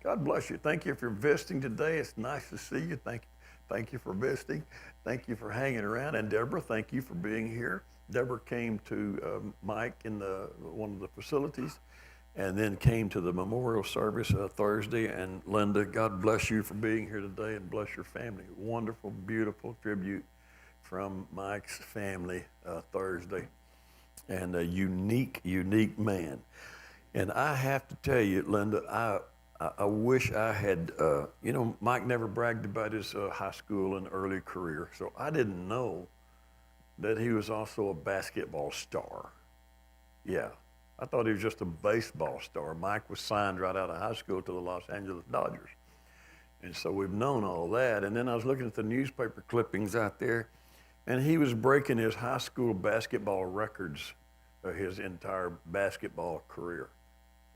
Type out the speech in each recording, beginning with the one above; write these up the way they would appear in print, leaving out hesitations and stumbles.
God bless you. Thank you for visiting today. It's nice to see you. Thank you for visiting. Thank you for hanging around. And Deborah, thank you for being here. Deborah came to Mike in one of the facilities and then came to the memorial service Thursday. And Linda, God bless you for being here today and bless your family. Wonderful, beautiful tribute from Mike's family Thursday. And a unique man. And I have to tell you, Linda, I wish I had, Mike never bragged about his high school and early career, so I didn't know that he was also a basketball star. Yeah, I thought he was just a baseball star. Mike was signed right out of high school to the Los Angeles Dodgers. And so we've known all that. And then I was looking at the newspaper clippings out there, and he was breaking his high school basketball records his entire basketball career.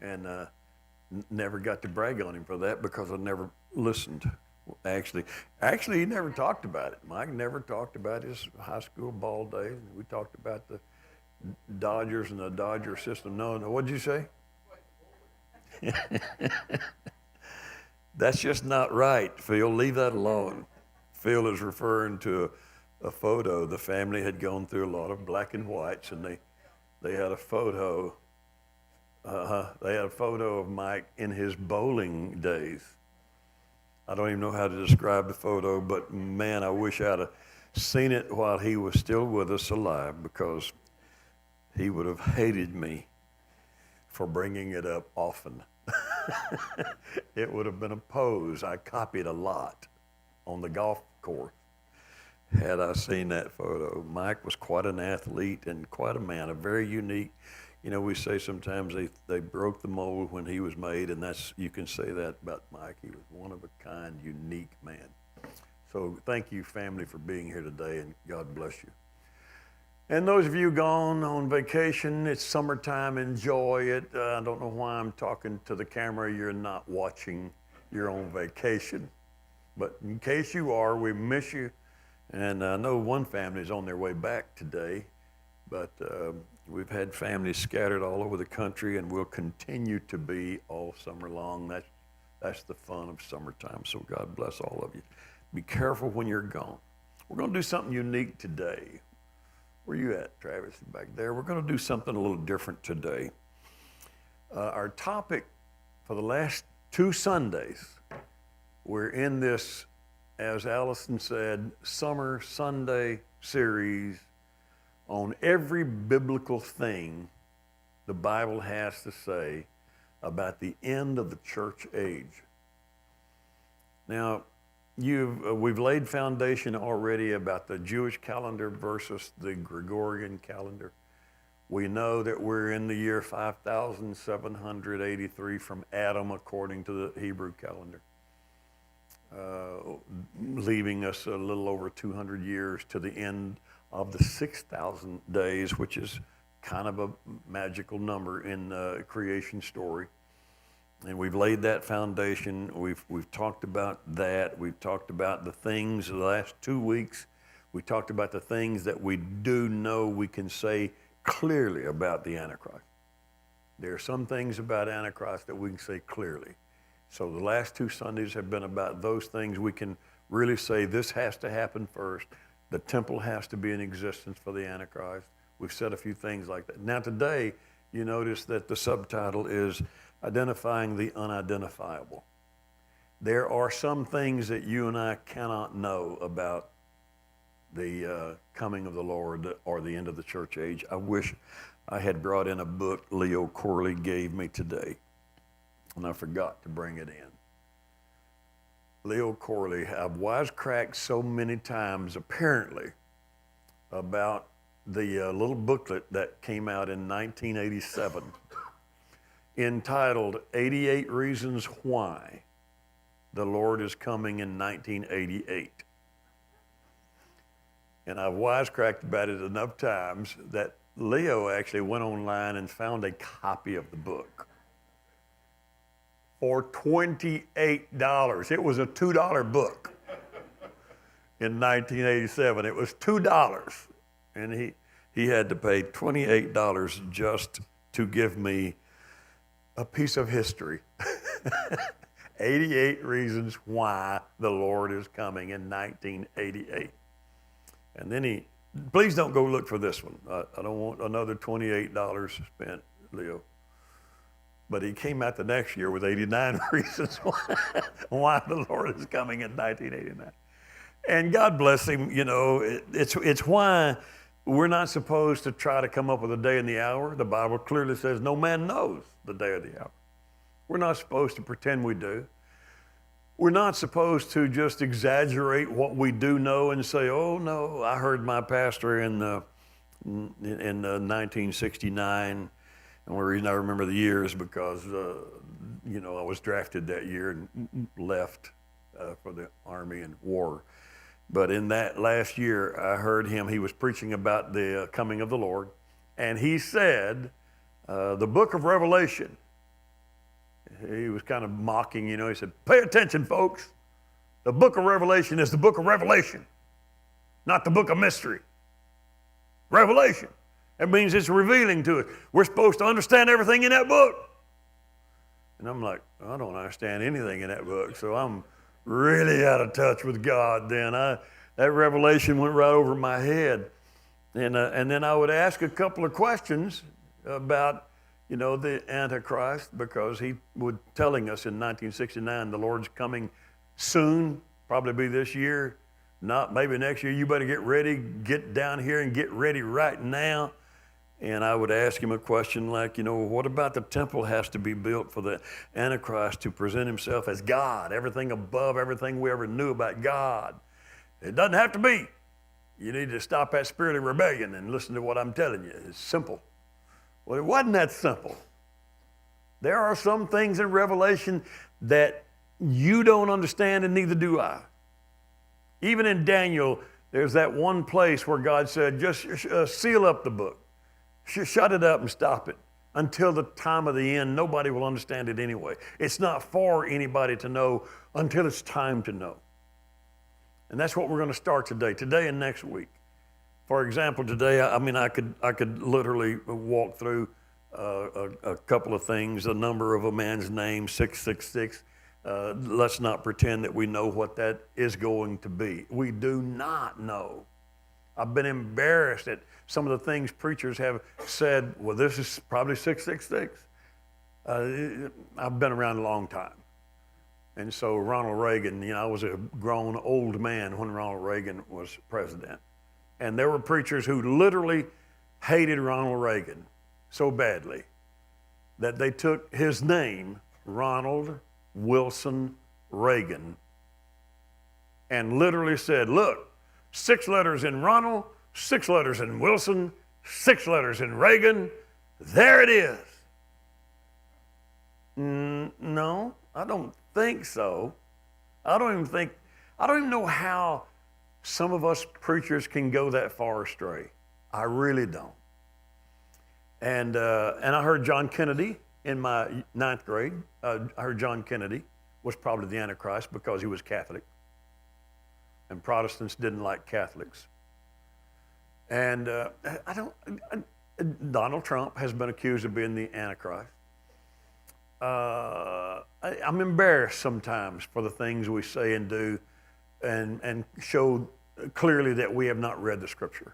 And never got to brag on him for that because I never listened. Actually, he never talked about it. Mike never talked about his high school ball days. We talked about the Dodgers and the Dodger system. No, what'd you say? That's just not right, Phil. Leave that alone. Phil is referring to a photo. The family had gone through a lot of black and whites, and they had a photo. They had a photo of Mike in his bowling days. I don't even know how to describe the photo, but man, I wish I'd have seen it while he was still with us alive, because he would have hated me for bringing it up often. It would have been a pose I copied a lot on the golf course had I seen that photo. Mike was quite an athlete and quite a man, a very unique. We say sometimes they broke the mold when he was made, and you can say that about Mike. He was one of a kind, unique man. So thank you, family, for being here today, and God bless you. And those of you gone on vacation, it's summertime, enjoy it. I don't know why I'm talking to the camera. You're not watching your own vacation. But in case you are, we miss you. And I know one family is on their way back today, but we've had families scattered all over the country, and will continue to be all summer long. That's the fun of summertime, so God bless all of you. Be careful when you're gone. We're going to do something unique today. Where you at, Travis? Back there. We're going to do something a little different today. Our topic for the last 2 Sundays, we're in this, as Allison said, Summer Sunday series on every biblical thing the Bible has to say about the end of the church age. Now, we've laid foundation already about the Jewish calendar versus the Gregorian calendar. We know that we're in the year 5,783 from Adam according to the Hebrew calendar, leaving us a little over 200 years to the end of the 6,000 days, which is kind of a magical number in the creation story. And we've laid that foundation. We've talked about that. We've talked about the things the last 2 weeks. We talked about the things that we do know we can say clearly about the Antichrist. There are some things about Antichrist that we can say clearly. So the last 2 Sundays have been about those things we can really say this has to happen first. The temple has to be in existence for the Antichrist. We've said a few things like that. Now today, you notice that the subtitle is Identifying the Unidentifiable. There are some things that you and I cannot know about the coming of the Lord or the end of the church age. I wish I had brought in a book Leo Corley gave me today, and I forgot to bring it in. Leo Corley, I've wisecracked so many times, apparently, about the little booklet that came out in 1987 entitled 88 Reasons Why the Lord is Coming in 1988. And I've wisecracked about it enough times that Leo actually went online and found a copy of the book for $28. It was a $2 book in 1987. It was $2. And he had to pay $28 just to give me a piece of history 88 reasons why the Lord is coming in 1988. And then please don't go look for this one. I don't want another $28 spent, Leo. But he came out the next year with 89 reasons why the Lord is coming in 1989. And God bless him, it's why we're not supposed to try to come up with a day and the hour. The Bible clearly says no man knows the day or the hour. We're not supposed to pretend we do. We're not supposed to just exaggerate what we do know and say, oh no, I heard my pastor in 1969. And the reason I remember the year is because, I was drafted that year and left for the Army and war. But in that last year, I heard him, he was preaching about the coming of the Lord. And he said, the book of Revelation, he was kind of mocking, he said, pay attention, folks. The book of Revelation is the book of revelation, not the book of mystery. Revelation. That means it's revealing to us. We're supposed to understand everything in that book. And I'm like, I don't understand anything in that book, so I'm really out of touch with God then. That revelation went right over my head. And then I would ask a couple of questions about, the Antichrist, because he was telling us in 1969, the Lord's coming soon, probably be this year, not maybe next year. You better get ready, get down here and get ready right now. And I would ask him a question like, what about the temple has to be built for the Antichrist to present himself as God, everything above everything we ever knew about God? It doesn't have to be. You need to stop that spirit of rebellion and listen to what I'm telling you. It's simple. Well, it wasn't that simple. There are some things in Revelation that you don't understand, and neither do I. Even in Daniel, there's that one place where God said, just seal up the book. Shut it up and stop it until the time of the end. Nobody will understand it anyway. It's not for anybody to know until it's time to know. And that's what we're going to start today and next week. For example, today, I could literally walk through a couple of things. The number of a man's name, 666. Let's not pretend that we know what that is going to be. We do not know. I've been embarrassed at some of the things preachers have said, well, this is probably 666. I've been around a long time. And so Ronald Reagan, I was a grown old man when Ronald Reagan was president. And there were preachers who literally hated Ronald Reagan so badly that they took his name, Ronald Wilson Reagan, and literally said, look, 6 letters in Ronald, 6 letters in Wilson, 6 letters in Reagan, there it is. No, I don't think so. I don't even know how some of us preachers can go that far astray. I really don't. And I heard John Kennedy in my 9th grade. I heard John Kennedy was probably the Antichrist because he was Catholic. And Protestants didn't like Catholics. And Donald Trump has been accused of being the Antichrist. I'm embarrassed sometimes for the things we say and do and show clearly that we have not read the Scripture.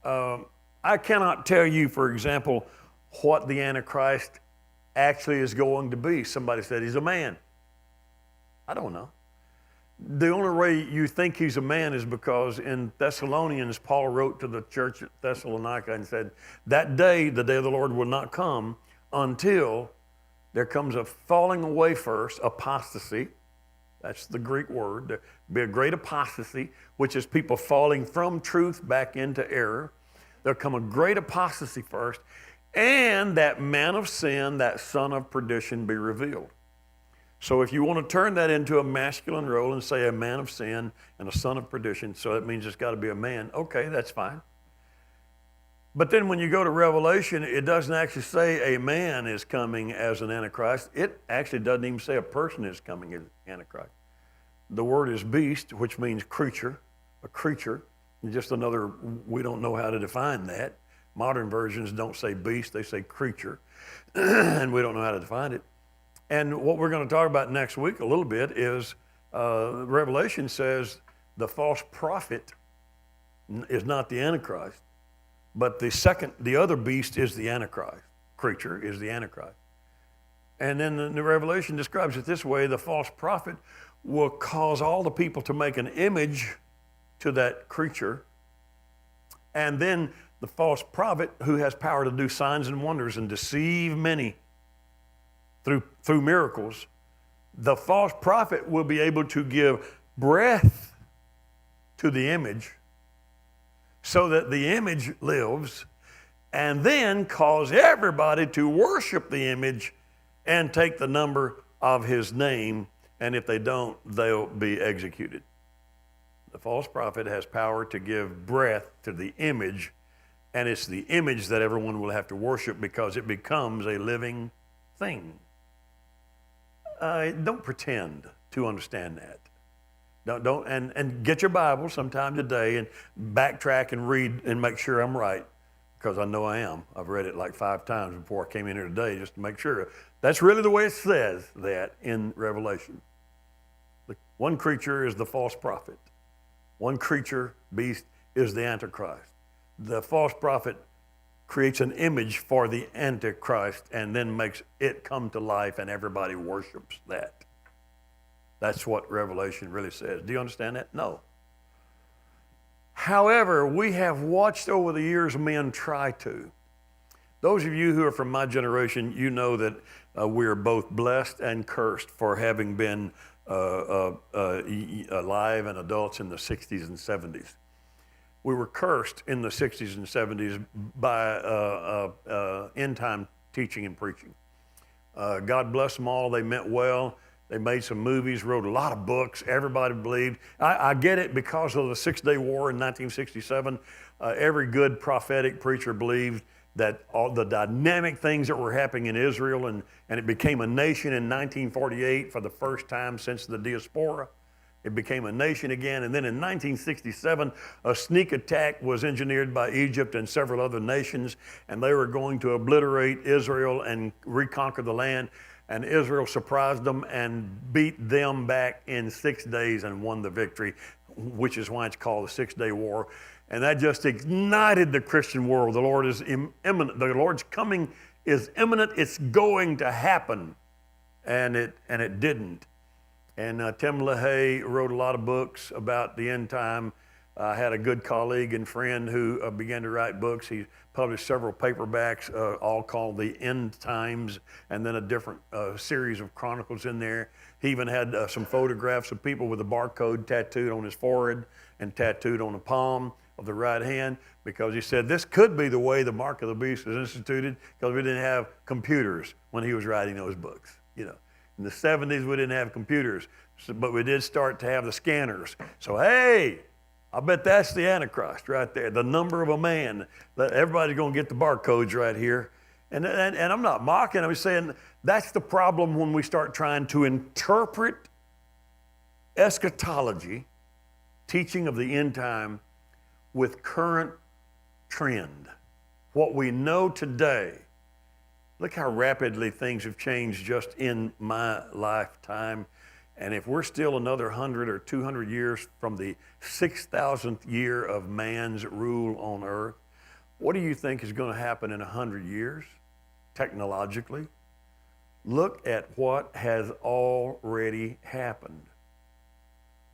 I cannot tell you, for example, what the Antichrist actually is going to be. Somebody said he's a man. I don't know. The only way you think he's a man is because in Thessalonians, Paul wrote to the church at Thessalonica and said, that day, the day of the Lord will not come until there comes a falling away first, apostasy. That's the Greek word. There'll be a great apostasy, which is people falling from truth back into error. There'll come a great apostasy first, and that man of sin, that son of perdition, be revealed. So if you want to turn that into a masculine role and say a man of sin and a son of perdition, so that means it's got to be a man, okay, that's fine. But then when you go to Revelation, it doesn't actually say a man is coming as an Antichrist. It actually doesn't even say a person is coming as Antichrist. The word is beast, which means creature, a creature. Just another, we don't know how to define that. Modern versions don't say beast, they say creature. And we don't know how to define it. And what we're going to talk about next week a little bit is Revelation says the false prophet is not the Antichrist, but the other beast is the Antichrist. Creature is the Antichrist. And then the Revelation describes it this way: the false prophet will cause all the people to make an image to that creature. And then the false prophet, who has power to do signs and wonders and deceive many through miracles, the false prophet will be able to give breath to the image so that the image lives, and then cause everybody to worship the image and take the number of his name, and if they don't, they'll be executed. The false prophet has power to give breath to the image, and it's the image that everyone will have to worship because it becomes a living thing. Don't pretend to understand that. Don't and get your Bible sometime today and backtrack and read and make sure I'm right, because I know I am. I've read it like 5 times before I came in here today just to make sure. That's really the way it says that in Revelation. One creature is the false prophet. One creature, beast, is the Antichrist. The false prophet creates an image for the Antichrist and then makes it come to life, and everybody worships that. That's what Revelation really says. Do you understand that? No. However, we have watched over the years men try to. Those of you who are from my generation, you know that we are both blessed and cursed for having been alive and adults in the 60s and 70s. We were cursed in the 60s and 70s by end-time teaching and preaching. God bless them all. They meant well. They made some movies, wrote a lot of books. Everybody believed. I get it because of the 6-Day War in 1967. Every good prophetic preacher believed that all the dynamic things that were happening in Israel, and it became a nation in 1948 for the first time since the diaspora. It became a nation again. And then in 1967, a sneak attack was engineered by Egypt and several other nations, and they were going to obliterate Israel and reconquer the land. And Israel surprised them and beat them back in 6 days and won the victory, which is why it's called the 6-Day War. And that just ignited the Christian world. The Lord is imminent. The Lord's coming is imminent. It's going to happen. And it didn't. And Tim LaHaye wrote a lot of books about the end time. I had a good colleague and friend who began to write books. He published several paperbacks, all called The End Times, and then a different series of chronicles in there. He even had some photographs of people with a barcode tattooed on his forehead and tattooed on the palm of the right hand, because he said this could be the way the mark of the beast was instituted, because we didn't have computers when he was writing those books. You know, in the 70s we didn't have computers, but we did start to have the scanners. So hey, I bet that's the Antichrist right there, the number of a man. Everybody's going to get the barcodes right here. And I'm not mocking, I'm saying that's the problem when we start trying to interpret eschatology, teaching of the end time, with current trend. What we know today, look how rapidly things have changed just in my lifetime. And if we're still another 100 or 200 years from the 6,000th year of man's rule on earth, what do you think is going to happen in 100 years technologically? Look at what has already happened.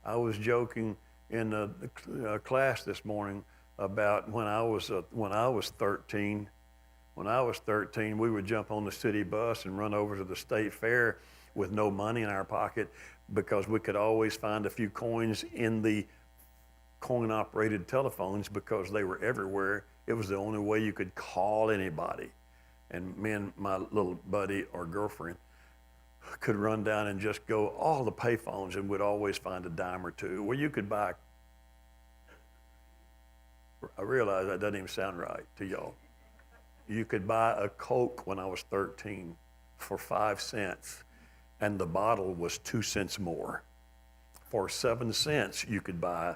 I was joking in a class this morning about when I was 13. When I was 13, we would jump on the city bus and run over to the state fair with no money in our pocket, because we could always find a few coins in the coin-operated telephones because they were everywhere. It was the only way you could call anybody. And me and my little buddy or girlfriend could run down and just go all the payphones, and would always find a dime or two where you could buy. I realize that doesn't even sound right to y'all. You could buy a Coke when I was 13 for 5 cents, and the bottle was 2 cents more. For 7 cents, you could buy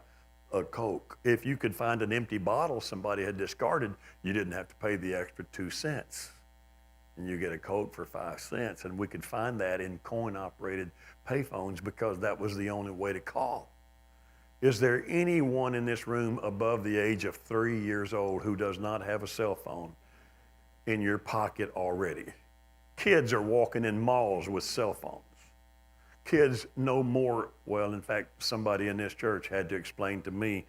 a Coke. If you could find an empty bottle somebody had discarded, you didn't have to pay the extra 2 cents. and you get a code for 5 cents. And we could find that in coin-operated payphones because that was the only way to call. Is there anyone in this room above the age of 3 years old who does not have a cell phone in your pocket already? Kids are walking in malls with cell phones. Kids know more. Well, in fact, somebody in this church had to explain to me,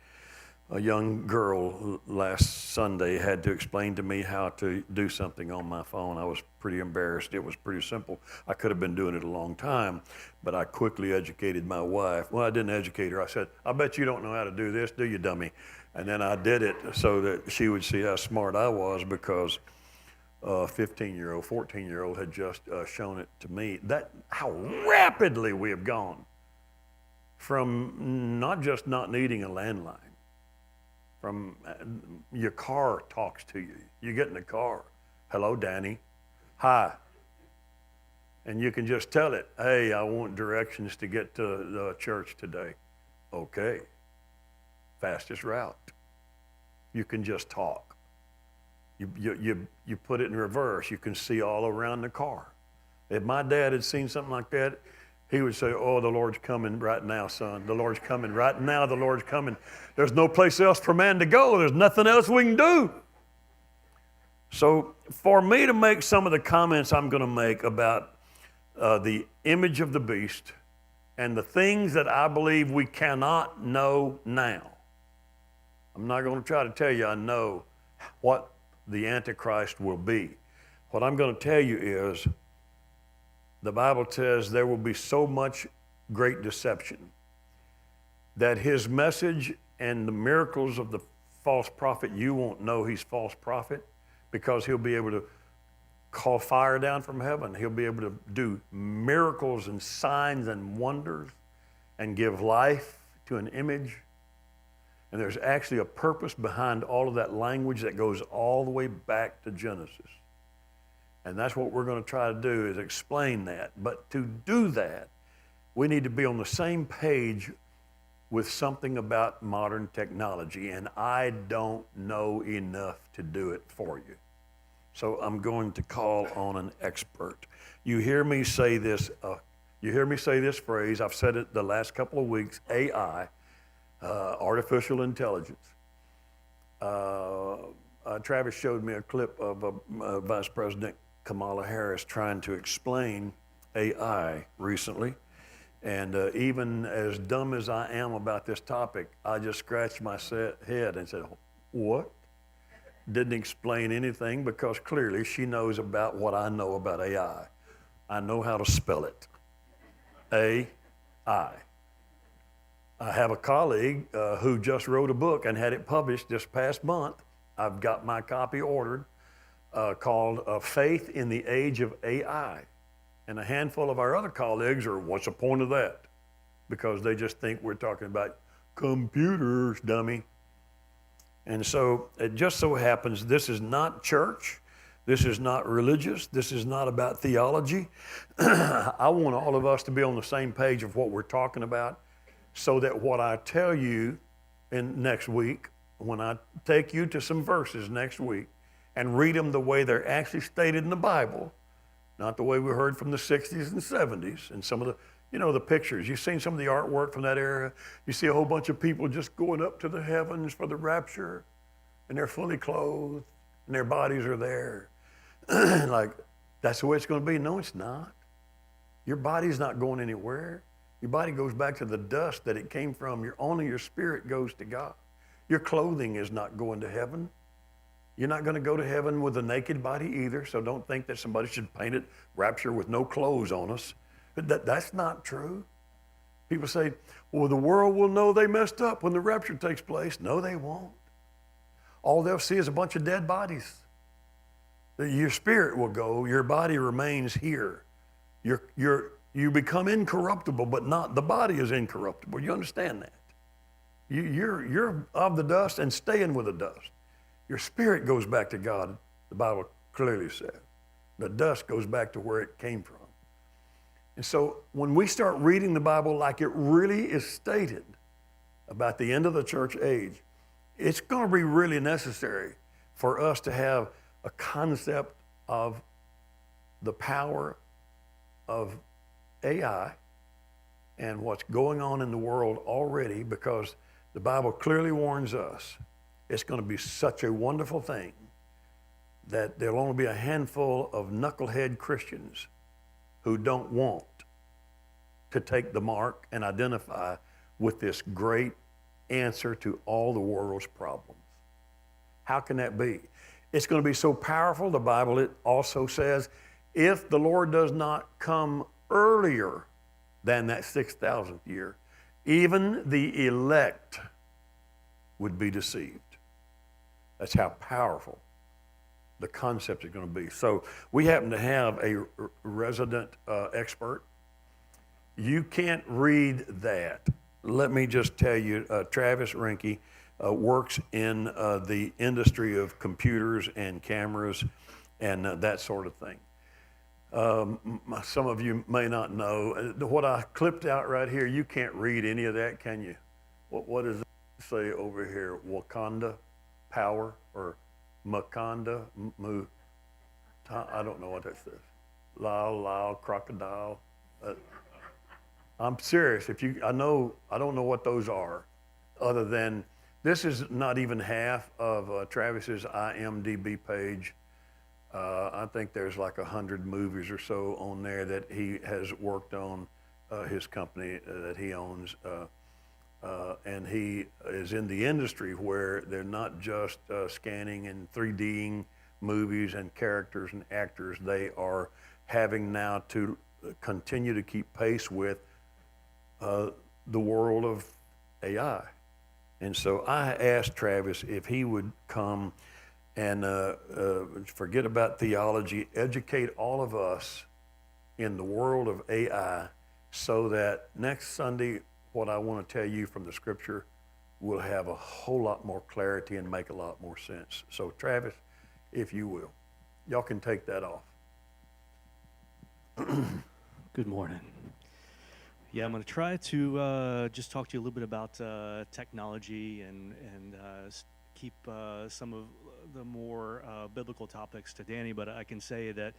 a young girl last Sunday had to explain to me how to do something on my phone. I was pretty embarrassed. It was pretty simple. I could have been doing it a long time, but I quickly educated my wife. Well, I didn't educate her. I said, I bet you don't know how to do this, do you, dummy? And then I did it so that she would see how smart I was, because a 15-year-old, 14-year-old had just shown it to me. That how rapidly we have gone from not just not needing a landline, from your car talks to you. You get in the car, hello, Danny, hi. And you can just tell it, hey, I want directions to get to the church today. Okay, fastest route. You can just talk. You put it in reverse. You can see all around the car. If my dad had seen something like that, he would say, oh, the Lord's coming right now, son. The Lord's coming right now. The Lord's coming. There's no place else for man to go. There's nothing else we can do. So for me to make some of the comments I'm going to make about the image of the beast and the things that I believe we cannot know now, I'm not going to try to tell you I know what the Antichrist will be. What I'm going to tell you is, the Bible says there will be so much great deception that his message and the miracles of the false prophet, you won't know he's false prophet, because he'll be able to call fire down from heaven. He'll be able to do miracles and signs and wonders and give life to an image. And there's actually a purpose behind all of that language that goes all the way back to Genesis. And that's what we're going to try to do, is explain that. But to do that, we need to be on the same page with something about modern technology. And I don't know enough to do it for you. So I'm going to call on an expert. You hear me say this phrase. I've said it the last couple of weeks, AI, artificial intelligence. Travis showed me a clip of Vice President Kamala Harris trying to explain AI recently. And even as dumb as I am about this topic, I just scratched my head and said, what? Didn't explain anything, because clearly she knows about what I know about AI. I know how to spell it. AI. I have a colleague who just wrote a book and had it published this past month. I've got my copy ordered, called Faith in the Age of AI. And a handful of our other colleagues are, what's the point of that? Because they just think we're talking about computers, dummy. And so it just so happens this is not church. This is not religious. This is not about theology. I want all of us to be on the same page of what we're talking about, so that what I tell you in next week, when I take you to some verses next week and read them the way they're actually stated in the Bible, not the way we heard from the 60s and 70s and some of the, the pictures. You've seen some of the artwork from that era. You see a whole bunch of people just going up to the heavens for the rapture, and they're fully clothed and their bodies are there. Like, that's the way it's going to be. No, it's not. Your body's not going anywhere. Your body goes back to the dust that it came from. Only your spirit goes to God. Your clothing is not going to heaven. You're not going to go to heaven with a naked body either, so don't think that somebody should paint it rapture with no clothes on us. That's not true. People say, well, the world will know they messed up when the rapture takes place. No, they won't. All they'll see is a bunch of dead bodies. Your spirit will go. Your body remains here. You become incorruptible, but not the body is incorruptible. You understand that? You're of the dust and staying with the dust. Your spirit goes back to God, the Bible clearly says. The dust goes back to where it came from. And so when we start reading the Bible like it really is stated about the end of the church age, it's going to be really necessary for us to have a concept of the power of AI and what's going on in the world already, because the Bible clearly warns us it's going to be such a wonderful thing that there'll only be a handful of knucklehead Christians who don't want to take the mark and identify with this great answer to all the world's problems. How can that be? It's going to be so powerful. The Bible, it also says, if the Lord does not come earlier than that 6,000th year, even the elect would be deceived. That's how powerful the concept is going to be. So we happen to have a resident expert. You can't read that. Let me just tell you, Travis Rinke works in the industry of computers and cameras and that sort of thing. Some of you may not know, what I clipped out right here, you can't read any of that, can you? What does it say over here? Wakanda power or Makanda? I don't know what that says. Lao, crocodile. I'm serious. I don't know what those are, other than this is not even half of Travis's IMDb page. I think there's like 100 movies or so on there that he has worked on, his company that he owns. And he is in the industry where they're not just scanning and 3Ding movies and characters and actors. They are having now to continue to keep pace with the world of AI. And so I asked Travis if he would come and forget about theology, educate all of us in the world of AI, so that next Sunday, what I want to tell you from the scripture will have a whole lot more clarity and make a lot more sense. So Travis, if you will, y'all can take that off. Good morning. Yeah, I'm going to try to just talk to you a little bit about technology and keep some of the more biblical topics to Danny, but I can say that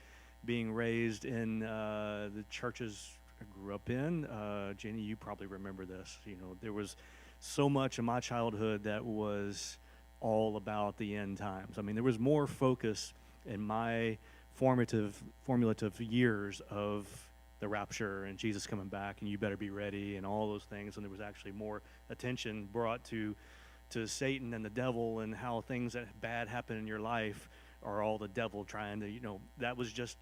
being raised in the churches I grew up in, Jenny, you probably remember this. You know, there was so much in my childhood that was all about the end times. I mean, there was more focus in my formulative years of the rapture and Jesus coming back and you better be ready and all those things, and there was actually more attention brought to Satan and the devil and how things that bad happen in your life are all the devil trying to, that was just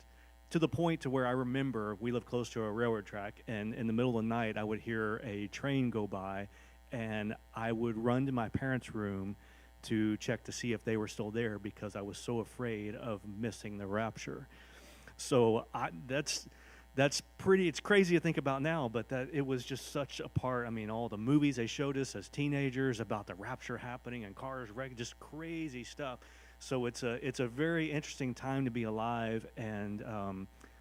to the point to where I remember we lived close to a railroad track, and in the middle of the night I would hear a train go by and I would run to my parents' room to check to see if they were still there because I was so afraid of missing the rapture. So that's pretty, it's crazy to think about now, but that it was just such a part. I mean, all the movies they showed us as teenagers about the rapture happening and cars wrecked, just crazy stuff. So it's a very interesting time to be alive, and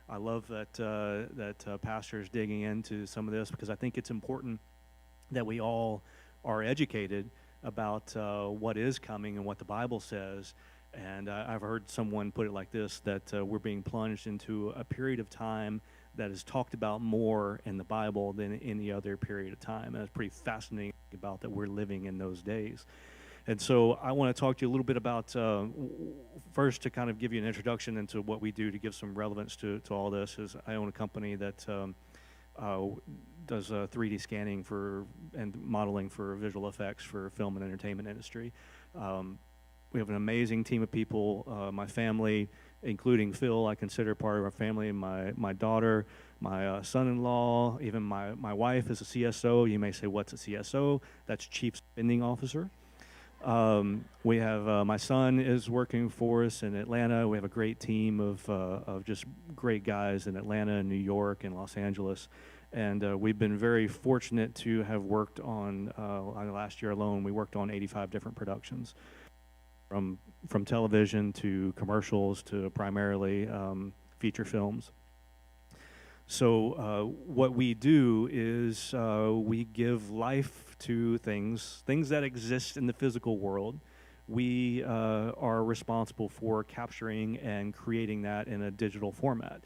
I love that Pastor is digging into some of this, because I think it's important that we all are educated about what is coming and what the Bible says. And I've heard someone put it like this, that we're being plunged into a period of time that is talked about more in the Bible than any other period of time. And it's pretty fascinating about that we're living in those days. And so I want to talk to you a little bit about, first to kind of give you an introduction into what we do to give some relevance to all this, is I own a company that does 3D scanning and modeling for visual effects for film and entertainment industry. We have an amazing team of people. My family, including Phil, I consider part of our family. My daughter, my son-in-law, even my wife is a CSO. You may say, what's a CSO? That's Chief Spending Officer. We have my son is working for us in Atlanta. We have a great team of just great guys in Atlanta and New York and Los Angeles. And we've been very fortunate to have worked on, last year alone, we worked on 85 different productions. From television to commercials to primarily feature films. So what we do is we give life to things that exist in the physical world. we are responsible for capturing and creating that in a digital format.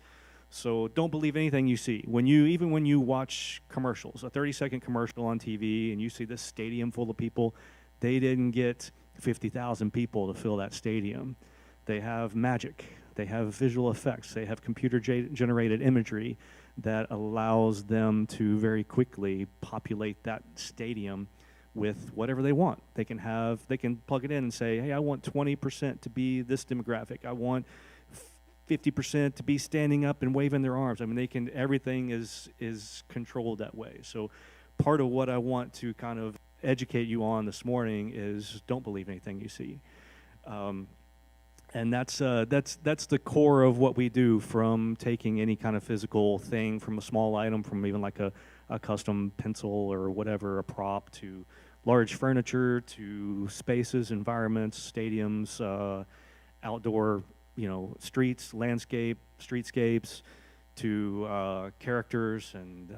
So don't believe anything you see. Even when you watch commercials, a 30-second commercial on TV, and you see this stadium full of people, they didn't get 50,000 people to fill that stadium. They have magic. They have visual effects. They have computer-generated imagery that allows them to very quickly populate that stadium with whatever they want. They can plug it in and say, hey, I want 20% to be this demographic. I want 50% to be standing up and waving their arms. I mean, everything is controlled that way. So part of what I want to kind of educate you on this morning is don't believe anything you see. And that's the core of what we do, from taking any kind of physical thing, from a small item, from even like a custom pencil or whatever, a prop, to large furniture, to spaces, environments, stadiums, outdoor, streets, streetscapes, to characters and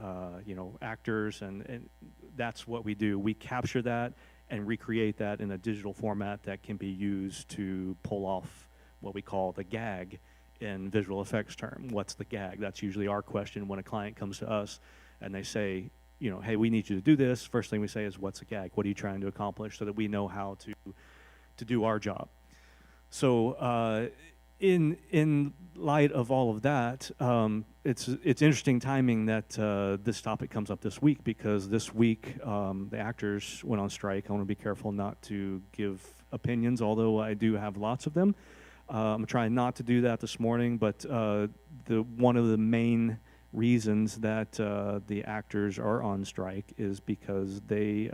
actors, and that's what we do. We capture that and recreate that in a digital format that can be used to pull off what we call the gag in visual effects term. What's the gag? That's usually our question when a client comes to us and they say, hey, we need you to do this. First thing we say is, what's a gag? What are you trying to accomplish, so that we know how to do our job. So in light of all of that, it's interesting timing that this topic comes up this week, because this week the actors went on strike. I want to be careful not to give opinions, although I do have lots of them. I'm trying not to do that this morning, but one of the main reasons that the actors are on strike is because they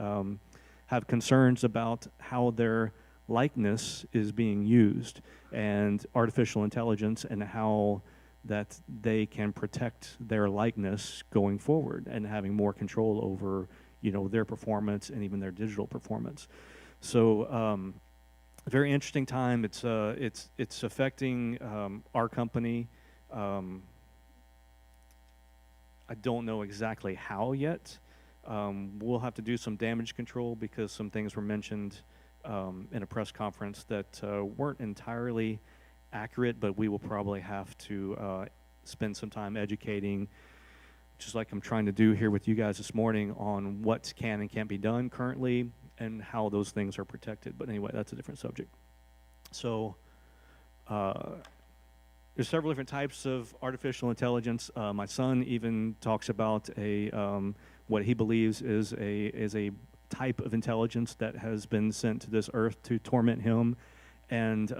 have concerns about how their likeness is being used, and artificial intelligence, and how that they can protect their likeness going forward, and having more control over their performance and even their digital performance. So very interesting time. It's affecting our company. I don't know exactly how yet. We'll have to do some damage control, because some things were mentioned in a press conference that weren't entirely accurate, but we will probably have to spend some time educating, just like I'm trying to do here with you guys this morning, on what can and can't be done currently and how those things are protected. But anyway, that's a different subject. So there's several different types of artificial intelligence. My son even talks about what he believes is a type of intelligence that has been sent to this earth to torment him and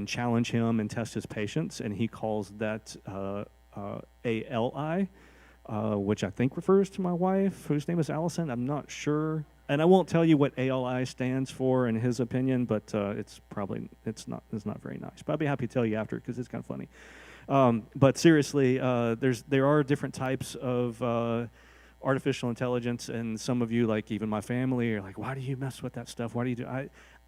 challenge him and test his patience, and he calls that ALI, which I think refers to my wife, whose name is Allison. I'm not sure, and I won't tell you what ALI stands for in his opinion, but it's not very nice. But I'll be happy to tell you after, because it's kind of funny. But seriously, there are different types of artificial intelligence, and some of you, like even my family, are like, why do you mess with that stuff? Why do you do?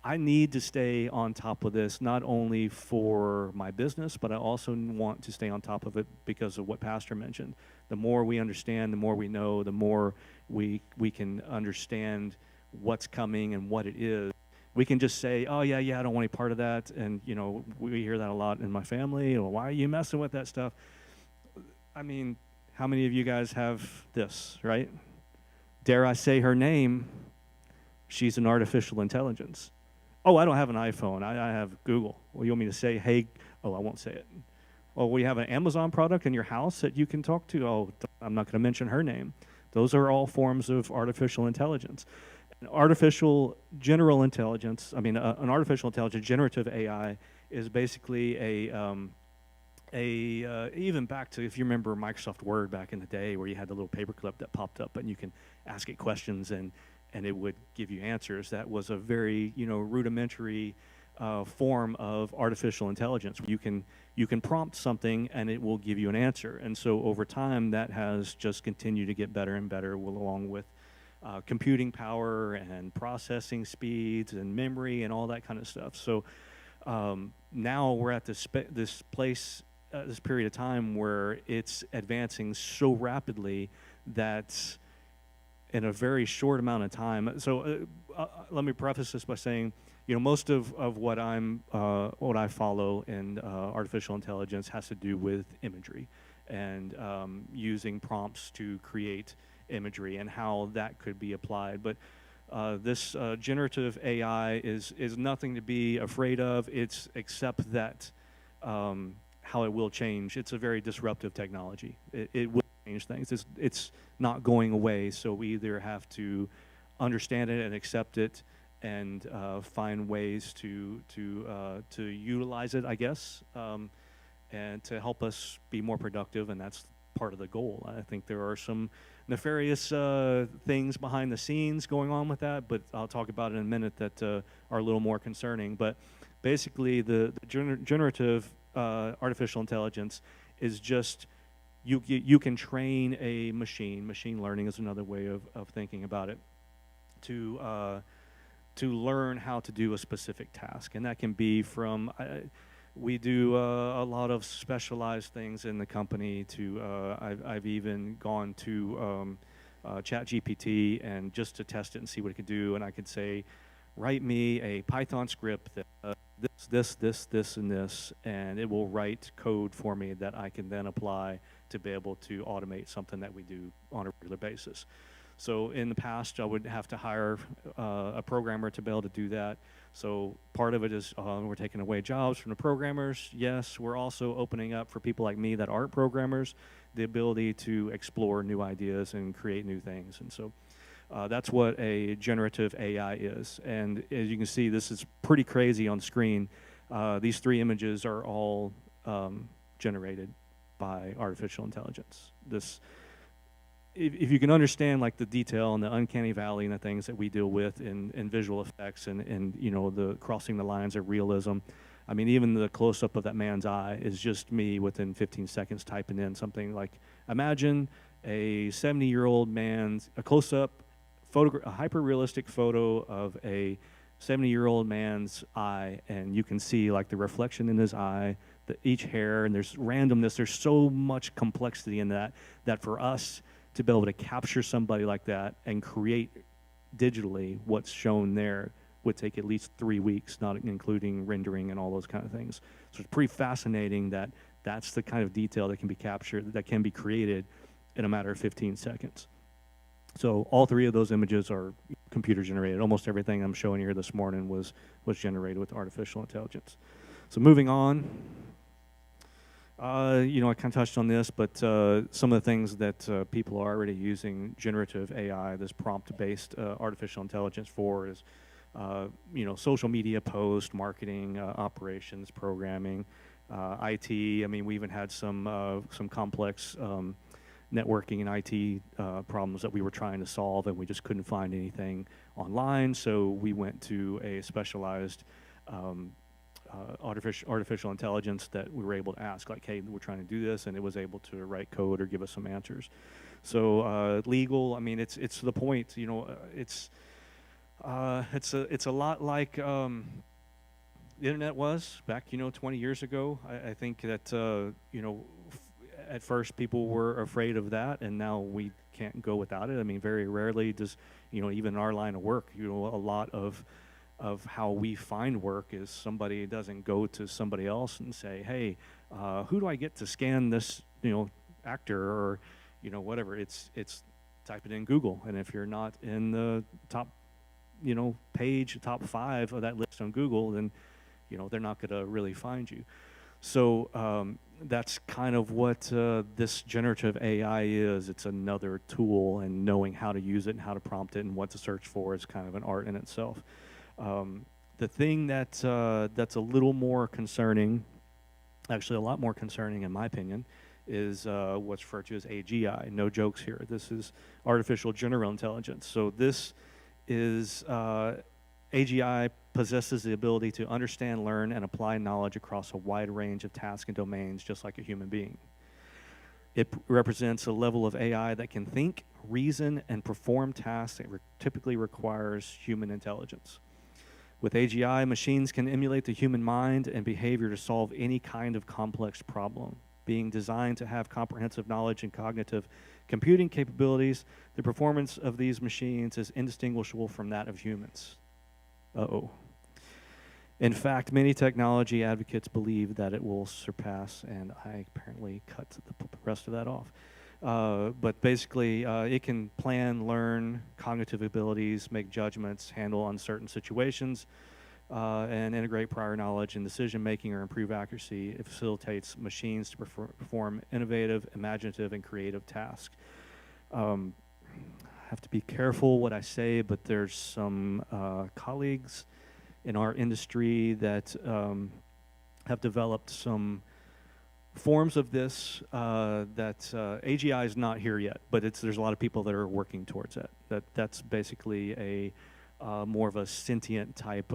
I need to stay on top of this, not only for my business, but I also want to stay on top of it because of what Pastor mentioned. The more we understand, the more we know, the more we can understand what's coming and what it is. We can just say, oh yeah, I don't want any part of that, and we hear that a lot in my family. Well, why are you messing with that stuff? I mean, how many of you guys have this, right? Dare I say her name? She's an artificial intelligence. Oh, I don't have an iPhone. I have Google. Well, you want me to say, hey, oh, I won't say it. Oh, well, you have an Amazon product in your house that you can talk to? Oh, I'm not going to mention her name. Those are all forms of artificial intelligence. An artificial general intelligence, an artificial intelligence, generative AI, is basically even back to, if you remember Microsoft Word back in the day, where you had the little paperclip that popped up and you can ask it questions and it would give you answers. That was a very rudimentary form of artificial intelligence. You can prompt something and it will give you an answer. And so over time, that has just continued to get better and better, along with computing power and processing speeds and memory and all that kind of stuff. So now we're at this place, this period of time where it's advancing so rapidly that in a very short amount of time. So let me preface this by saying, most of what what I follow in artificial intelligence has to do with imagery and using prompts to create imagery and how that could be applied. But this generative AI is nothing to be afraid of. It's except that how it will change. It's a very disruptive technology. It will change things. It's not going away. So we either have to understand it and accept it and find ways to utilize it, I guess, and to help us be more productive, and that's part of the goal. I think there are some nefarious things behind the scenes going on with that, but I'll talk about it in a minute that are a little more concerning. But basically, the generative artificial intelligence is just you can train a machine. Machine learning is another way of thinking about it, to learn how to do a specific task, and that can be from we do a lot of specialized things in the company. I've even gone to ChatGPT and just to test it and see what it could do, and I could say, write me a Python script that this, and this, and it will write code for me that I can then apply to be able to automate something that we do on a regular basis. So in the past, I would have to hire a programmer to be able to do that. So part of it is we're taking away jobs from the programmers. Yes, we're also opening up for people like me that aren't programmers the ability to explore new ideas and create new things. And so that's what a generative AI is. And as you can see, this is pretty crazy on screen. These 3 images are all generated by artificial intelligence. If you can understand like the detail and the uncanny valley and the things that we deal with in visual effects and the crossing the lines of realism, I mean, even the close-up of that man's eye is just me within 15 seconds typing in something like, imagine a 70-year-old man's, a close-up, a hyper-realistic photo of a 70-year-old man's eye, and you can see like the reflection in his eye, each hair, and there's randomness. There's so much complexity in that for us to be able to capture somebody like that and create digitally what's shown there would take at least 3 weeks, not including rendering and all those kind of things. So it's pretty fascinating that that's the kind of detail that can be captured, that can be created in a matter of 15 seconds. So all 3 of those images are computer generated. Almost everything I'm showing you here this morning was generated with artificial intelligence. So moving on. I kind of touched on this, but some of the things that people are already using generative AI, this prompt-based artificial intelligence for is, social media posts, marketing, operations, programming, IT. I mean, we even had some complex networking and IT problems that we were trying to solve, and we just couldn't find anything online. So we went to a specialized artificial intelligence that we were able to ask, like, hey, we're trying to do this, and it was able to write code or give us some answers. So legal, I mean, it's to the point, it's a lot like the internet was back, 20 years ago. I think that, at first people were afraid of that, and now we can't go without it. I mean, very rarely does, even in our line of work, a lot of how we find work is somebody doesn't go to somebody else and say, hey, who do I get to scan this, actor or, whatever. It's type it in Google. And if you're not in the top, page, top 5 of that list on Google, then, they're not going to really find you. So that's kind of what this generative AI is. It's another tool, and knowing how to use it and how to prompt it and what to search for is kind of an art in itself. The thing that's a little more concerning, actually a lot more concerning in my opinion, is what's referred to as AGI. No jokes here. This is artificial general intelligence. So this is AGI possesses the ability to understand, learn, and apply knowledge across a wide range of tasks and domains, just like a human being. It represents a level of AI that can think, reason, and perform tasks that typically requires human intelligence. With AGI, machines can emulate the human mind and behavior to solve any kind of complex problem. Being designed to have comprehensive knowledge and cognitive computing capabilities, the performance of these machines is indistinguishable from that of humans. Uh-oh. In fact, many technology advocates believe that it will surpass, and I apparently cut the rest of that off. But basically, it can plan, learn cognitive abilities, make judgments, handle uncertain situations, and integrate prior knowledge in decision making or improve accuracy. It facilitates machines to perform innovative, imaginative, and creative tasks. I have to be careful what I say, but there's some colleagues in our industry that have developed some forms of this that AGI is not here yet, but there's a lot of people that are working towards that. That's basically a more of a sentient type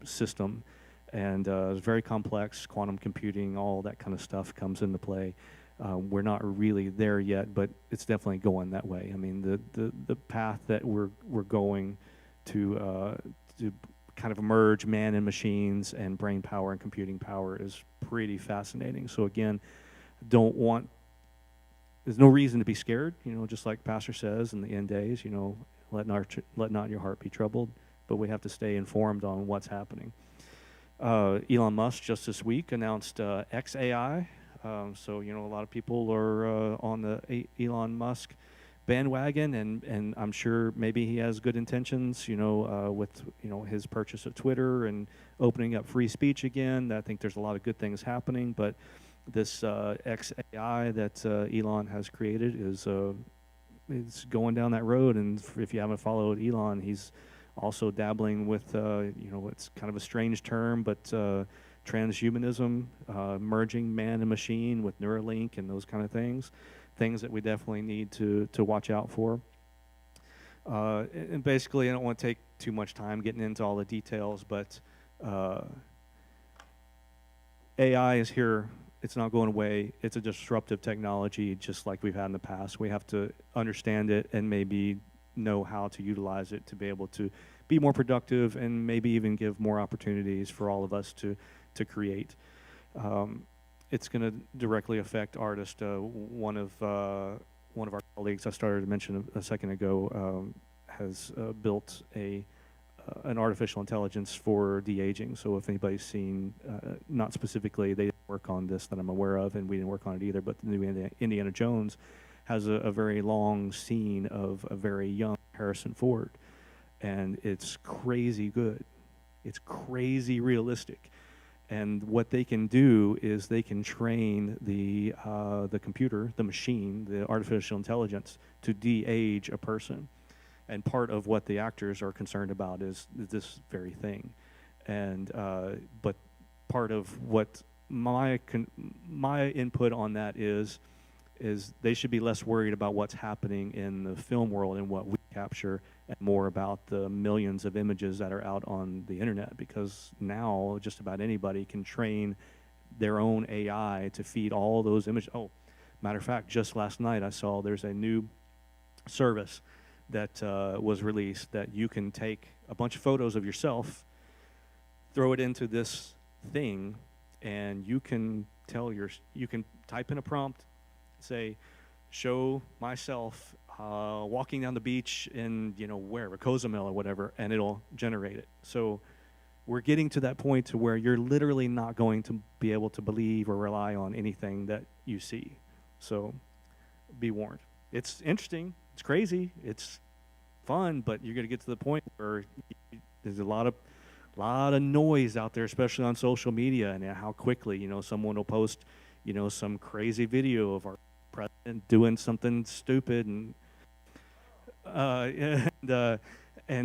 system, and it's very complex. Quantum computing, all that kind of stuff comes into play. We're not really there yet, but it's definitely going that way. I mean, the path that we're going to kind of merge man and machines and brain power and computing power is pretty fascinating. So again, there's no reason to be scared, just like Pastor says in the end days, let not your heart be troubled, but we have to stay informed on what's happening. Elon Musk just this week announced XAI. So, a lot of people are on the Elon Musk bandwagon, and I'm sure maybe he has good intentions, with his purchase of Twitter and opening up free speech again. I think there's a lot of good things happening, but this XAI that Elon has created is going down that road. And if you haven't followed Elon, he's also dabbling with it's kind of a strange term, but transhumanism, merging man and machine with Neuralink and those kind of things that we definitely need to watch out for. And basically, I don't want to take too much time getting into all the details, but AI is here. It's not going away. It's a disruptive technology, just like we've had in the past. We have to understand it and maybe know how to utilize it to be able to be more productive and maybe even give more opportunities for all of us to create. It's going to directly affect artists. One of our colleagues I started to mention a second ago has built an artificial intelligence for de-aging. So if anybody's seen, not specifically, they didn't work on this that I'm aware of, and we didn't work on it either, but the new Indiana Jones has a very long scene of a very young Harrison Ford, and it's crazy good. It's crazy realistic. And what they can do is they can train the computer, the machine, the artificial intelligence to de-age a person. And part of what the actors are concerned about is this very thing. And but part of what my input on that is they should be less worried about what's happening in the film world and what we capture, and more about the millions of images that are out on the internet, because now just about anybody can train their own AI to feed all those images. Oh, matter of fact, just last night I saw there's a new service that was released that you can take a bunch of photos of yourself, throw it into this thing, and you can type in a prompt, say, show myself walking down the beach in, wherever, Cozumel or whatever, and it'll generate it. So we're getting to that point to where you're literally not going to be able to believe or rely on anything that you see. So be warned. It's interesting. It's crazy. It's fun, but you're going to get to the point where there's a lot of noise out there, especially on social media, and how quickly, someone will post, some crazy video of our president doing something stupid, and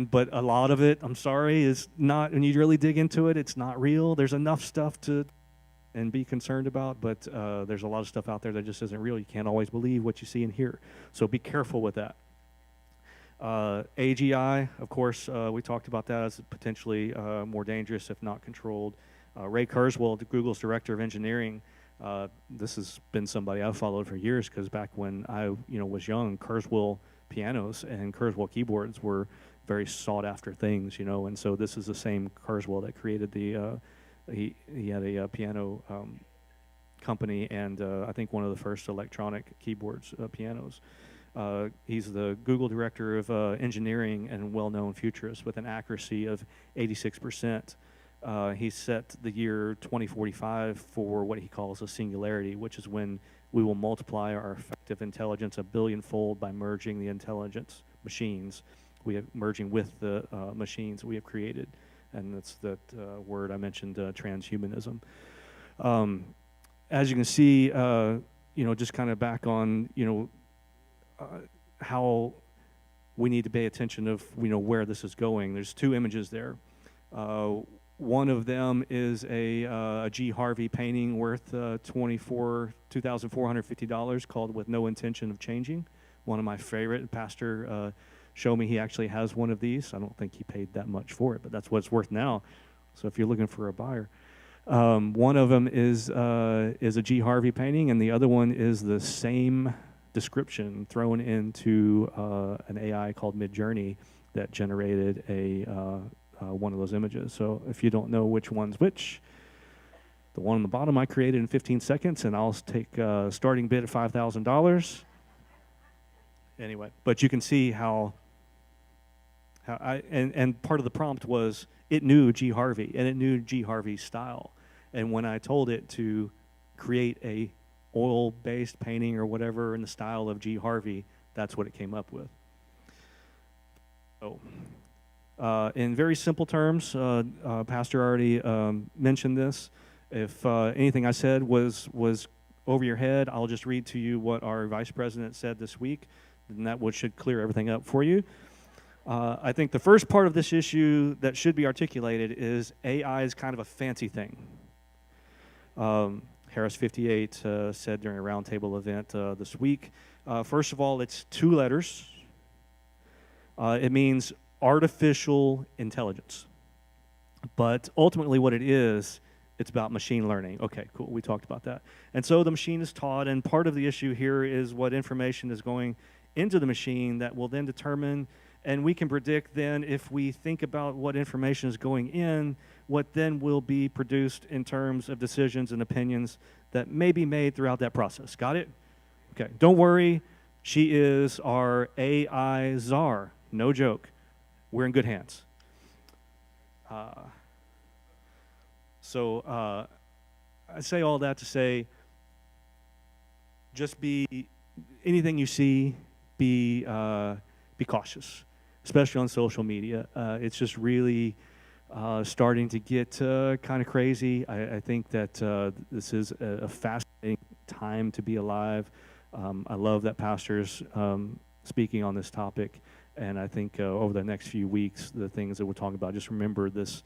but a lot of it, I'm sorry, is not. When you really dig into it, it's not real. There's enough stuff to and be concerned about, but there's a lot of stuff out there that just isn't real. You can't always believe what you see and hear, so be careful with that. AGI, of course, we talked about that as potentially more dangerous if not controlled. Ray Kurzweil, Google's director of engineering, this has been somebody I've followed for years, because back when I was young, Kurzweil pianos and Kurzweil keyboards were very sought after things, and so this is the same Kurzweil that created he had a piano company, and I think one of the first electronic keyboards, pianos. He's the Google director of engineering and well-known futurist with an accuracy of 86%. He set the year 2045 for what he calls a singularity, which is when we will multiply our effective intelligence a billionfold by merging the intelligence machines merging with the machines we have created. And that's that word I mentioned, transhumanism. As you can see, just kind of back on, how we need to pay attention of, where this is going. There's two images there. One of them is a G. Harvey painting worth $2,450 called With No Intention of Changing. One of my favorite. Pastor showed me he actually has one of these. I don't think he paid that much for it, but that's what it's worth now. So if you're looking for a buyer. One of them is a G. Harvey painting, and the other one is the same description thrown into an AI called Midjourney that generated one of those images. So if you don't know which one's which, the one on the bottom I created in 15 seconds, and I'll take a starting bid at $5,000. Anyway, but you can see how and part of the prompt was it knew G. Harvey, and it knew G. Harvey's style. And when I told it to create a oil-based painting or whatever in the style of G. Harvey, that's what it came up with. So, in very simple terms, Pastor already mentioned this. If anything I said was over your head, I'll just read to you what our vice president said this week, and that should clear everything up for you. I think the first part of this issue that should be articulated is AI is kind of a fancy thing. Harris 58 said during a roundtable event this week, first of all, it's 2 letters. It means artificial intelligence. But ultimately what it is, it's about machine learning. Okay, cool, we talked about that. And so the machine is taught, and part of the issue here is what information is going into the machine that will then determine, and we can predict then if we think about what information is going in, what then will be produced in terms of decisions and opinions that may be made throughout that process. Got it? Okay, don't worry. She is our AI czar. No joke. We're in good hands. So I say all that to say, just anything you see, be cautious, especially on social media. It's just really starting to get kind of crazy. I think that this is a fascinating time to be alive. I love that Pastor's speaking on this topic, and I think over the next few weeks, the things that we're talking about, just remember this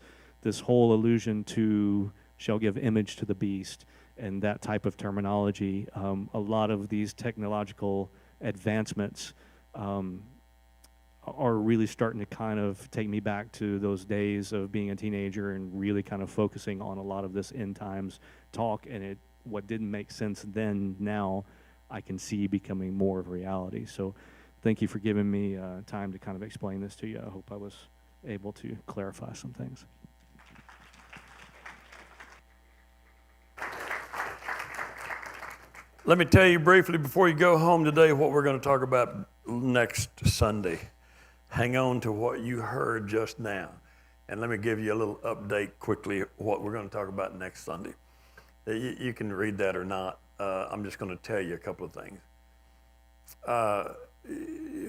whole allusion to shall give image to the beast and that type of terminology. A lot of these technological advancements are really starting to kind of take me back to those days of being a teenager and really kind of focusing on a lot of this end times talk, and what didn't make sense then, now I can see becoming more of a reality. So thank you for giving me time to kind of explain this to you. I hope I was able to clarify some things. Let me tell you briefly before you go home today what we're going to talk about next Sunday. Hang on to what you heard just now. And let me give you a little update quickly what we're going to talk about next Sunday. You can read that or not. I'm just going to tell you a couple of things.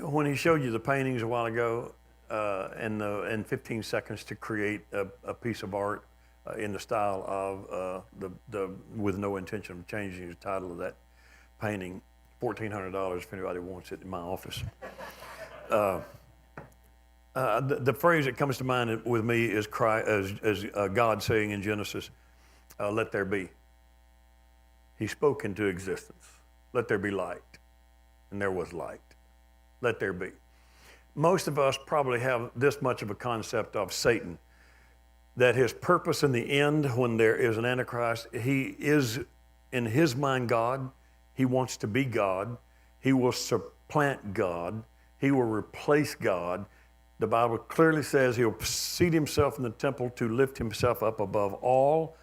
When he showed you the paintings a while ago, and 15 seconds to create a piece of art in the style of the With No Intention of Changing, the title of that painting, $1,400 if anybody wants it in my office. The phrase that comes to mind with me is God saying in Genesis, let there be. He spoke into existence. Let there be light. And there was light. Let there be. Most of us probably have this much of a concept of Satan, that his purpose in the end, when there is an Antichrist, he is, in his mind, God. He wants to be God. He will supplant God. He will replace God. The Bible clearly says he'll seat himself in the temple to lift himself up above all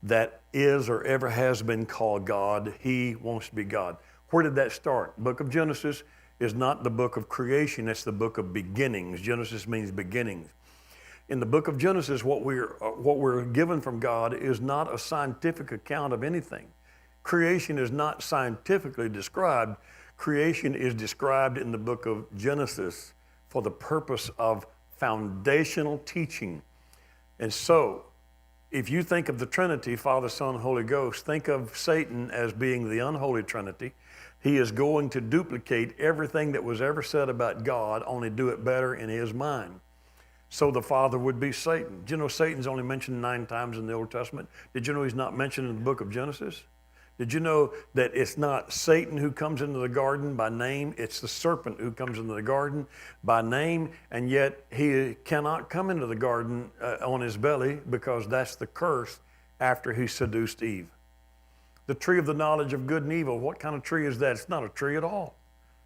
that is or ever has been called God. He wants to be God. Where did that start? Book of Genesis is not the book of creation, it's the book of beginnings. Genesis means beginnings. In the book of Genesis, what we're given from God is not a scientific account of anything. Creation is not scientifically described. Creation is described in the book of Genesis for the purpose of foundational teaching. And so, if you think of the Trinity, Father, Son, Holy Ghost, think of Satan as being the unholy Trinity. He is going to duplicate everything that was ever said about God, only do it better in his mind. So the Father would be Satan. Did you know Satan's only mentioned 9 times in the Old Testament? Did you know he's not mentioned in the book of Genesis? Did you know that it's not Satan who comes into the garden by name? It's the serpent who comes into the garden by name, and yet he cannot come into the garden on his belly because that's the curse after he seduced Eve. The tree of the knowledge of good and evil, what kind of tree is that? It's not a tree at all.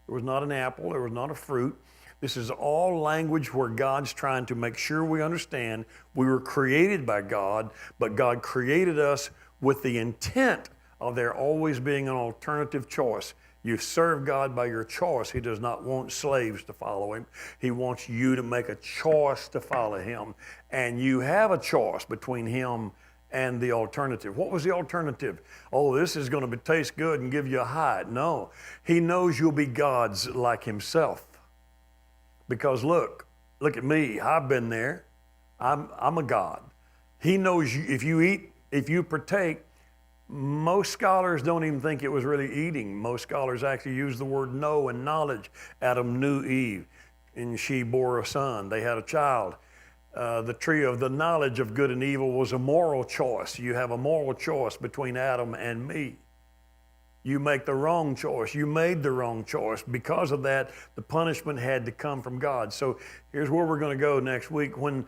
It was not an apple. It was not a fruit. This is all language where God's trying to make sure we understand we were created by God, but God created us with the intent of there always being an alternative choice. You serve God by your choice. He does not want slaves to follow him. He wants you to make a choice to follow him. And you have a choice between him and the alternative. What was the alternative? Oh, this is going to taste good and give you a high. No, he knows you'll be gods like himself. Because look at me. I've been there. I'm a God. He knows you, if you partake. Most scholars don't even think it was really eating. Most scholars actually use the word know and knowledge. Adam knew Eve, and she bore a son. They had a child. The tree of the knowledge of good and evil was a moral choice. You have a moral choice between Adam and me. You make the wrong choice. You made the wrong choice. Because of that, the punishment had to come from God. So here's where we're going to go next week. When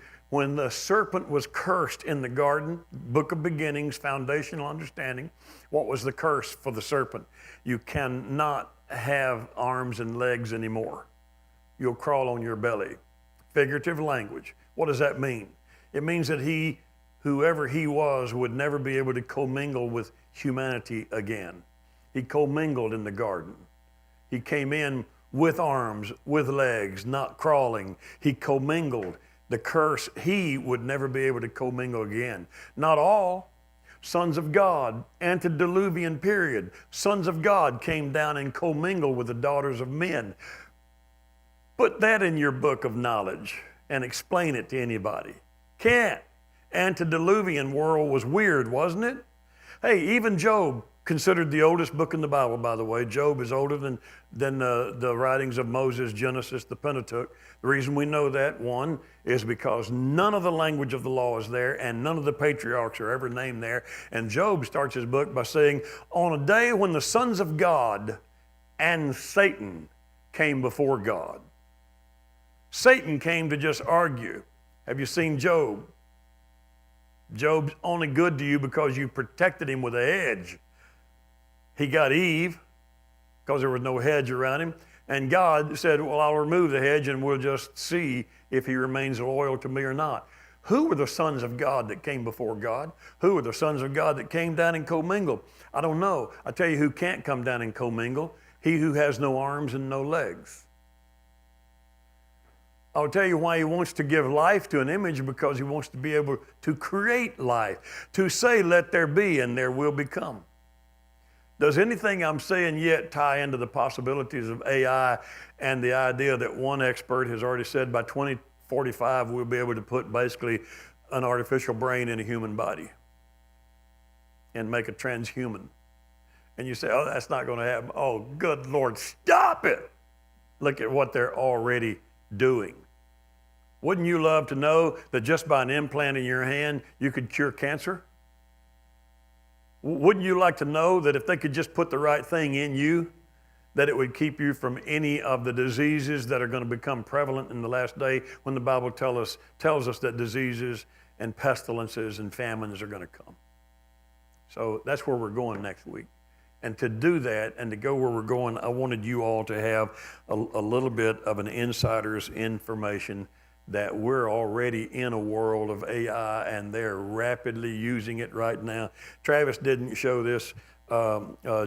the serpent was cursed in the garden, book of beginnings, foundational understanding, what was the curse for the serpent? You cannot have arms and legs anymore. You'll crawl on your belly. Figurative language. What does that mean? It means that whoever he was, would never be able to commingle with humanity again. He commingled in the garden. He came in with arms, with legs, not crawling. He commingled. The curse, he would never be able to commingle again. Not all. Sons of God, antediluvian period. Sons of God came down and commingled with the daughters of men. Put that in your book of knowledge and explain it to anybody. Can't. Antediluvian world was weird, wasn't it? Hey, even Job, considered the oldest book in the Bible, by the way. Job is older than the writings of Moses, Genesis, the Pentateuch. The reason we know that, one, is because none of the language of the law is there and none of the patriarchs are ever named there. And Job starts his book by saying, on a day when the sons of God and Satan came before God. Satan came to just argue. Have you seen Job? Job's only good to you because you protected him with a hedge. He got Eve because there was no hedge around him. And God said, well, I'll remove the hedge and we'll just see if he remains loyal to me or not. Who were the sons of God that came before God? Who were the sons of God that came down and commingled? I don't know. I tell you who can't come down and commingle. He who has no arms and no legs. I'll tell you why he wants to give life to an image, because he wants to be able to create life, to say, let there be, and there will become. Does anything I'm saying yet tie into the possibilities of AI and the idea that one expert has already said by 2045 we'll be able to put basically an artificial brain in a human body and make a transhuman? And you say, oh, that's not going to happen. Oh, good Lord, stop it. Look at what they're already doing. Wouldn't you love to know that just by an implant in your hand, you could cure cancer? Wouldn't you like to know that if they could just put the right thing in you, that it would keep you from any of the diseases that are going to become prevalent in the last day, when the Bible tells us that diseases and pestilences and famines are going to come? So that's where we're going next week. And to do that and to go where we're going, I wanted you all to have a little bit of an insider's information that we're already in a world of AI and they're rapidly using it right now. Travis didn't show this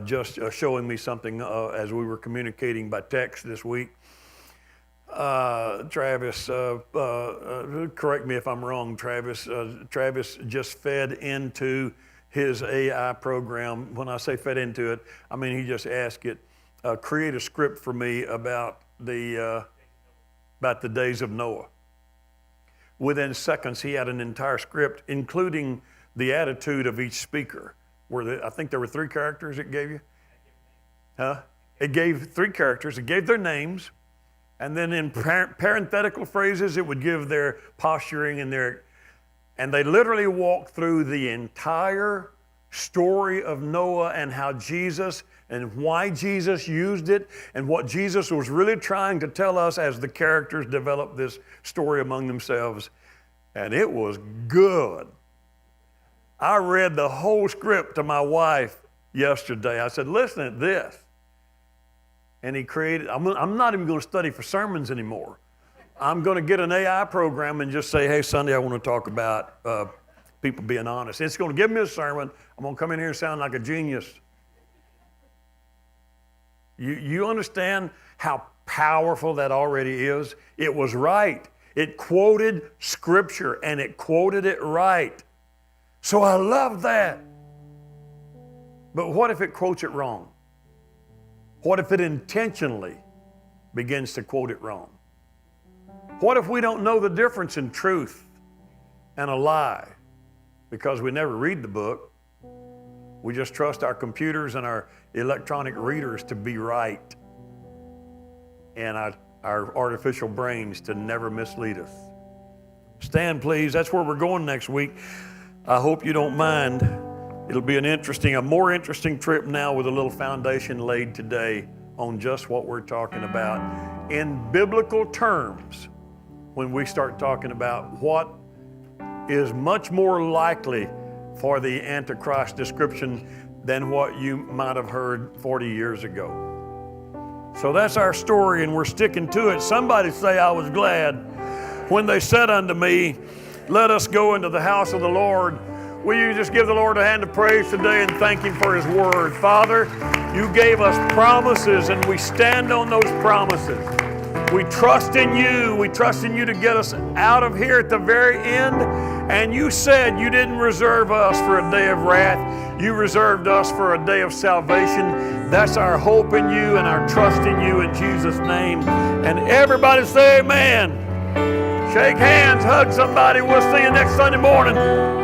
just showing me something as we were communicating by text this week. Travis, correct me if I'm wrong, Travis. Travis just fed into his AI program. When I say fed into it, I mean he just asked it, create a script for me about the days of Noah. Within seconds, he had an entire script, including the attitude of each speaker. I think there were 3 characters it gave you? Huh? It gave 3 characters. It gave their names. And then in parenthetical phrases, it would give their posturing and they literally walked through the entire story of Noah and how Jesus and why Jesus used it and what Jesus was really trying to tell us as the characters developed this story among themselves. And it was good. I read the whole script to my wife yesterday. I said, listen to this. And he created, I'm not even going to study for sermons anymore. I'm going to get an AI program and just say, hey, Sunday, I want to talk about people being honest. It's going to give me a sermon. I'm going to come in here and sound like a genius. You understand how powerful that already is? It was right. It quoted Scripture, and it quoted it right. So I love that. But what if it quotes it wrong? What if it intentionally begins to quote it wrong? What if we don't know the difference in truth and a lie because we never read the book? We just trust our computers and our electronic readers to be right and our artificial brains to never mislead us. Stand, please. That's where we're going next week. I hope you don't mind. It'll be a more interesting trip now with a little foundation laid today on just what we're talking about in biblical terms when we start talking about what is much more likely for the Antichrist description than what you might have heard 40 years ago. So that's our story, and we're sticking to it. Somebody say, I was glad when they said unto me, let us go into the house of the Lord. Will you just give the Lord a hand of praise today and thank Him for His word? Father, you gave us promises, and we stand on those promises. We trust in you. We trust in you to get us out of here at the very end. And you said you didn't reserve us for a day of wrath. You reserved us for a day of salvation. That's our hope in you and our trust in you in Jesus' name. And everybody say amen. Shake hands, hug somebody. We'll see you next Sunday morning.